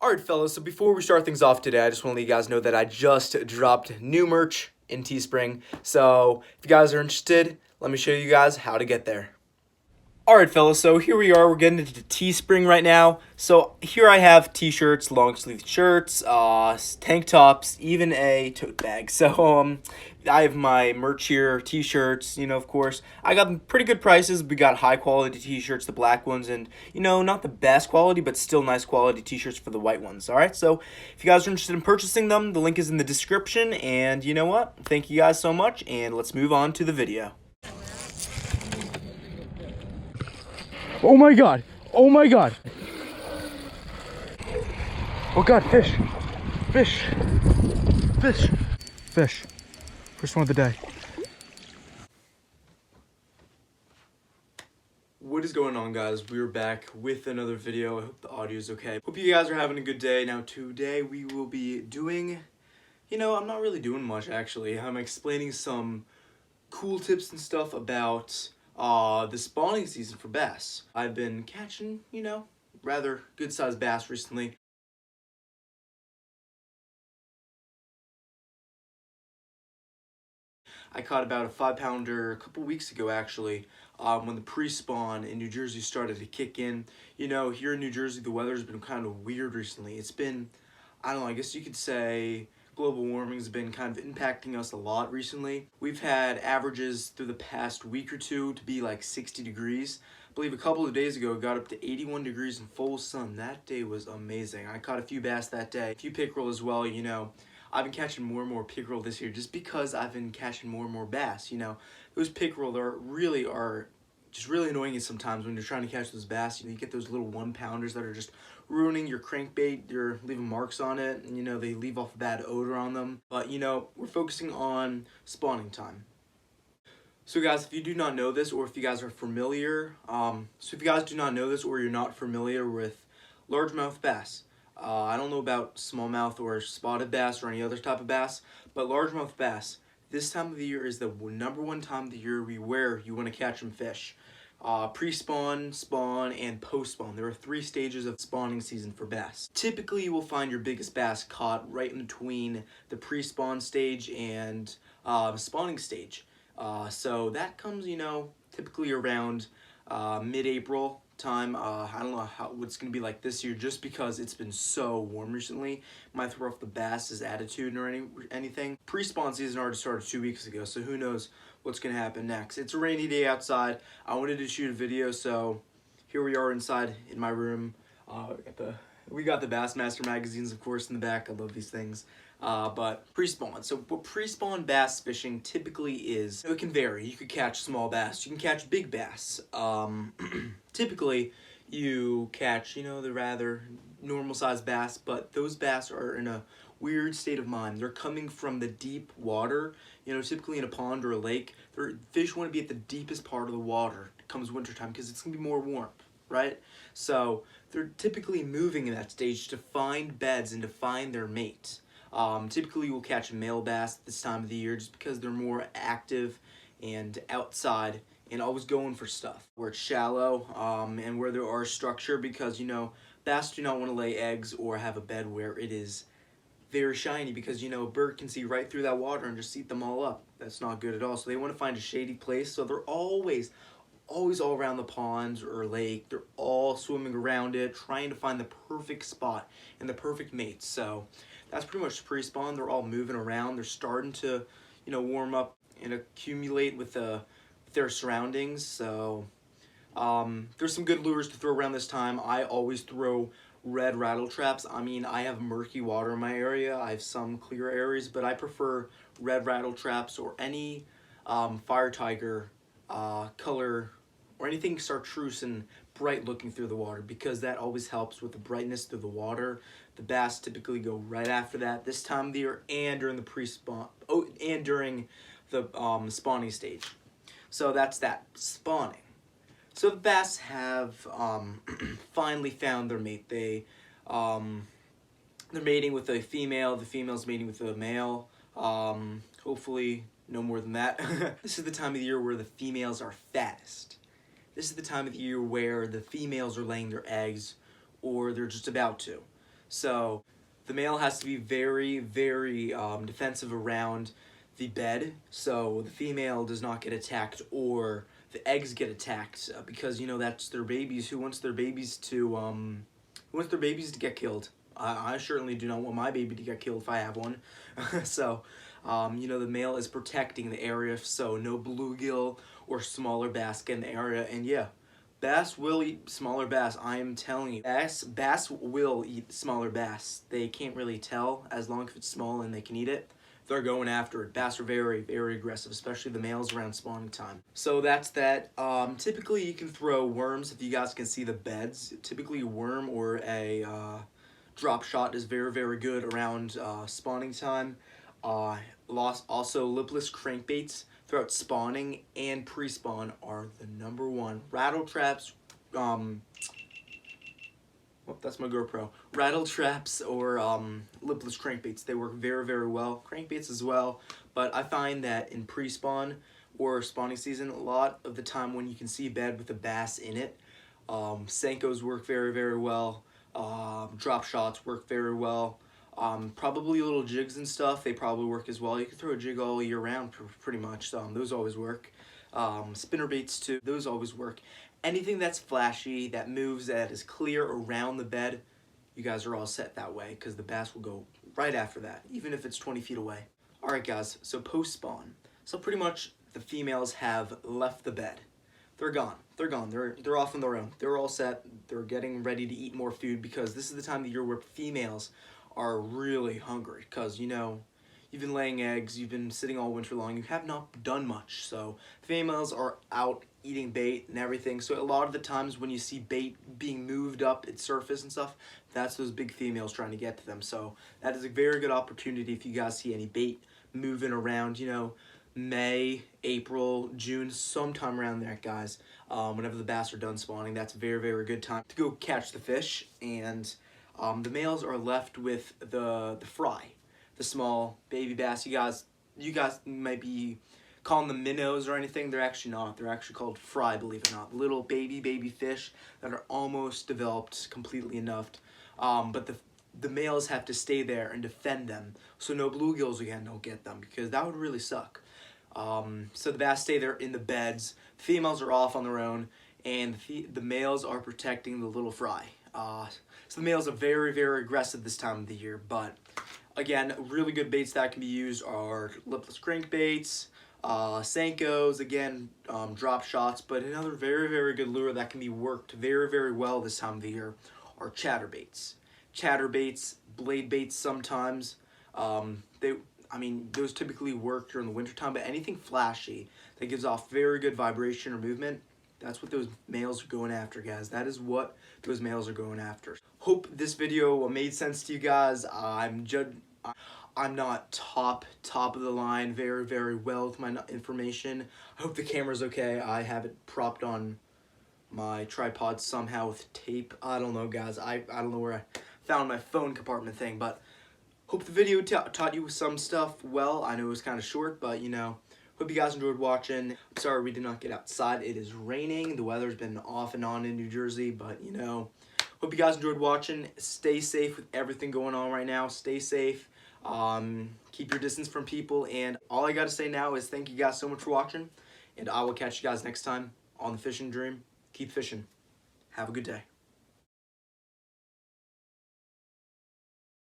Alright fellas, so before we start things off today, I just want to let you guys know that I just dropped new merch in Teespring. So if you guys are interested, let me show you guys how to get there. Alright fellas, so here we are, we're getting into Teespring right now. So here I have t-shirts, long sleeve shirts, tank tops, even a tote bag. So I have my merch here, t-shirts, of course. I got them pretty good prices. We got high quality t-shirts, the black ones, and not the best quality, but still nice quality t-shirts for the white ones. Alright, so if you guys are interested in purchasing them, the link is in the description. And you know what? Thank you guys so much, and let's move on to the video. Oh my god! Oh my god! Oh god, fish! Fish! Fish! Fish. First one of the day. What is going on, guys? We're back with another video. I hope the audio is okay. Hope you guys are having a good day. Now today we will be doing, I'm not really doing much actually. I'm explaining some cool tips and stuff about the spawning season for bass. I've been catching, rather good sized bass recently. I caught about a 5-pounder a couple weeks ago actually, when the pre-spawn in New Jersey started to kick in. Here in New Jersey the weather's been kind of weird recently. It's been, I don't know, I guess you could say global warming's been kind of impacting us a lot recently. We've had averages through the past week or two to be like 60 degrees. I believe a couple of days ago it got up to 81 degrees in full sun. That day was amazing. I caught a few bass that day, a few pickerel as well. I've been catching more and more pickerel this year just because I've been catching more and more bass. Those pickerel are just really annoying sometimes when you're trying to catch those bass. You get those little 1-pounders that are just ruining your crankbait. You're leaving marks on it, and they leave off a bad odor on them. But we're focusing on spawning time. So guys, if you do not know this, or if you guys are familiar, if you guys do not know this, or you're not familiar with largemouth bass, I don't know about smallmouth or spotted bass or any other type of bass, but largemouth bass, this time of the year is the #1 time of the year where you want to catch them fish. Pre-spawn, spawn, and post-spawn. There are 3 stages of spawning season for bass. Typically, you will find your biggest bass caught right in between the pre-spawn stage and spawning stage. So that comes, typically around mid-April time. I don't know what's going to be like this year just because it's been so warm recently. Might throw off the bass's attitude or anything. Pre-spawn season already started 2 weeks ago, so who knows what's going to happen next. It's a rainy day outside. I wanted to shoot a video, so here we are inside in my room. We got the Bassmaster magazines, of course, in the back. I love these things. But pre-spawn. So what pre-spawn bass fishing typically is, it can vary. You could catch small bass. You can catch big bass. Typically, you catch, the rather normal-sized bass, but those bass are in a weird state of mind. They're coming from the deep water, typically in a pond or a lake. Fish want to be at the deepest part of the water comes wintertime because it's going to be more warm, right? So they're typically moving in that stage to find beds and to find their mate. Typically we'll catch a male bass at this time of the year just because they're more active and outside and always going for stuff. Where it's shallow and where there are structure because, bass do not want to lay eggs or have a bed where it is very shiny because, a bird can see right through that water and just eat them all up. That's not good at all. So they want to find a shady place. So they're always all around the ponds or lake. They're all swimming around it, trying to find the perfect spot and the perfect mate. So that's pretty much pre-spawn. They're all moving around. They're starting to, warm up and accumulate with their surroundings. So there's some good lures to throw around this time. I always throw red rattle traps. I have murky water in my area. I have some clear areas, but I prefer red rattle traps or any fire tiger color or anything chartreuse and bright looking through the water because that always helps with the brightness through the water. The bass typically go right after that this time of the year and during the pre-spawn, and during the spawning stage. So that's that, spawning. So the bass have finally found their mate. They're mating with a female, the female's mating with a male. Hopefully no more than that. This is the time of the year where the females are fattest. This is the time of the year where the females are laying their eggs or they're just about to. So the male has to be very, very defensive around the bed, so the female does not get attacked or the eggs get attacked, because you know that's their babies. Who wants their babies to get killed? I certainly do not want my baby to get killed if I have one. So you know, the male is protecting the area, so no bluegill or smaller bass get in the area. And yeah, bass will eat smaller bass. I am telling you, bass will eat smaller bass. They can't really tell as long as it's small and they can eat it. They're going after it. Bass are very, very aggressive, especially the males around spawning time. So that's that. Typically, you can throw worms if you guys can see the beds. Typically, a worm or a drop shot is very, very good around spawning time. Also, lipless crankbaits throughout spawning and pre-spawn are the #1. Rattle traps, that's my GoPro. Rattle traps or lipless crankbaits, they work very, very well. Crankbaits as well, but I find that in pre-spawn or spawning season, a lot of the time when you can see a bed with a bass in it, Senkos work very, very well. Drop shots work very well. Probably little jigs and stuff, they probably work as well. You can throw a jig all year round pretty much, those always work. Spinner baits too, those always work. Anything that's flashy, that moves, that is clear around the bed, you guys are all set that way, because the bass will go right after that, even if it's 20 feet away. Alright guys, so post-spawn. So pretty much the females have left the bed. They're gone. They're gone. They're off on their own. They're all set. They're getting ready to eat more food, because this is the time of the year where females are really hungry, because, you know, you've been laying eggs, you've been sitting all winter long, you have not done much, so females are out eating bait and everything. So a lot of the times when you see bait being moved up its surface and stuff, that's those big females trying to get to them. So that is a very good opportunity if you guys see any bait moving around, you know, May, April, June, sometime around there, guys. Whenever the bass are done spawning, that's a very, very good time to go catch the fish. And the males are left with the fry, the small baby bass. You guys might be calling them minnows or anything. They're actually not. They're actually called fry, believe it or not. Little baby fish that are almost developed completely enough. But the males have to stay there and defend them, so no bluegills again don't get them, because that would really suck. So the bass stay there in the beds. The females are off on their own, and the males are protecting the little fry. So the males are very, very aggressive this time of the year, but again, really good baits that can be used are lipless crankbaits, Senkos, again, drop shots, but another very, very good lure that can be worked very, very well this time of the year are chatterbaits. Chatterbaits, blade baits sometimes. Those typically work during the wintertime, but anything flashy that gives off very good vibration or movement, that's what those males are going after, guys. That is what those males are going after. Hope this video made sense to you guys. I'm not top of the line very, very well with my information. I hope the camera's okay. I have it propped on my tripod somehow with tape. I don't know, guys. I don't know where I found my phone compartment thing, but hope the video taught you some stuff well. I know it was kind of short, but, you know, hope you guys enjoyed watching. I'm sorry we did not get outside. It is raining. The weather's been off and on in New Jersey, but, you know, hope you guys enjoyed watching. Stay safe with everything going on right now. Stay safe. Keep your distance from people, and all I gotta say now is thank you guys so much for watching, and I will catch you guys next time on the Fishing Dream. Keep fishing. Have a good day.